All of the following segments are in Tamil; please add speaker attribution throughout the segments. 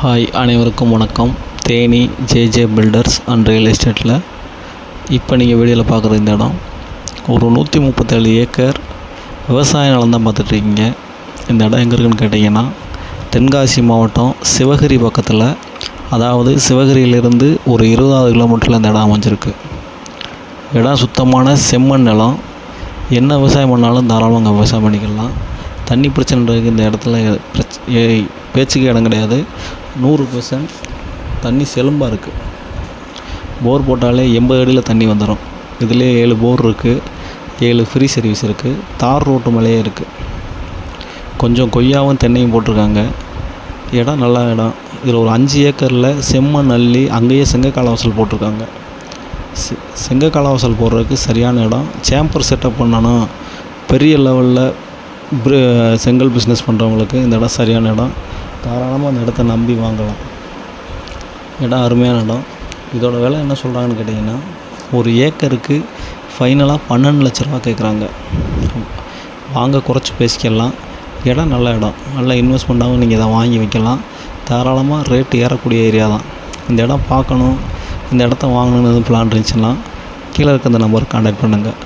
Speaker 1: ஹாய், அனைவருக்கும் வணக்கம். Theni JJ filters and real எஸ்டேட்டில் இப்போ நீங்கள் வீடியோவில் பார்க்குற இந்த இடம் ஒரு 137 ஏக்கர் விவசாய நிலம் தான் பார்த்துட்ருக்கீங்க. இந்த இடம் எங்கே இருக்குதுன்னு கேட்டிங்கன்னா, தென்காசி மாவட்டம் சிவகிரி பக்கத்தில், அதாவது சிவகிரியிலிருந்து ஒரு 20 கிலோமீட்டரில் இந்த இடம் அமைஞ்சிருக்கு. இடம் சுத்தமான செம்மண் நிலம். என்ன விவசாயம் பண்ணாலும் தாராளமாக விவசாயம் பண்ணிக்கலாம். தண்ணி பிரச்சனைக்கு இந்த இடத்துல பேச்சுக்கே இடம் கிடையாது. 100% தண்ணி செலும்பாக இருக்குது. போர் போட்டாலே 80 அடியில் தண்ணி வந்துடும். இதிலே 7 போர் இருக்குது, 7 ஃப்ரீ சர்வீஸ் இருக்குது, தார் ரோட்டு மேலேயே இருக்குது. கொஞ்சம் கொய்யாவும் தென்னையும் போட்டிருக்காங்க. இடம் நல்ல இடம். இதில் ஒரு 5 ஏக்கரில் செம்மண் அள்ளி அங்கேயே செங்கக்கால வாசல் போட்டிருக்காங்க. செங்கக்கால வாசல் போடுறதுக்கு சரியான இடம். சேம்பர் செட்டப் பண்ணணும், பெரிய லெவலில் செங்கல் பிஸ்னஸ் பண்ணுறவங்களுக்கு இந்த இடம் சரியான இடம். தாராளமாக அந்த இடத்த நம்பி வாங்கலாம். இடம் அருமையான இடம். இதோட விலை என்ன சொல்கிறாங்கன்னு கேட்டிங்கன்னா, ஒரு ஏக்கருக்கு ஃபைனலாக 12 லட்ச ரூபா கேட்குறாங்க. வாங்க குறைச்சி பேசிக்கலாம். இடம் நல்ல இடம். நல்ல இன்வெஸ்ட்மெண்ட்டாகவும் நீங்கள் இதை வாங்கி வைக்கலாம். தாராளமாக ரேட்டு ஏறக்கூடிய ஏரியா தான். இந்த இடம் பார்க்கணும், இந்த இடத்த வாங்கணுன்னு பிளான் இருந்துச்சுன்னா கீழே இருக்க இந்த நம்பருக்கு கான்டாக்ட் பண்ணுங்கள்.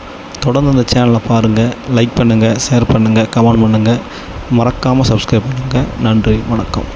Speaker 1: தொடர்ந்து இந்த சேனலை பாருங்கள், லைக் பண்ணுங்கள், ஷேர் பண்ணுங்கள், கமெண்ட் பண்ணுங்கள். மறக்காமல் சப்ஸ்கிரைப் பண்ணுங்கள். நன்றி, வணக்கம்.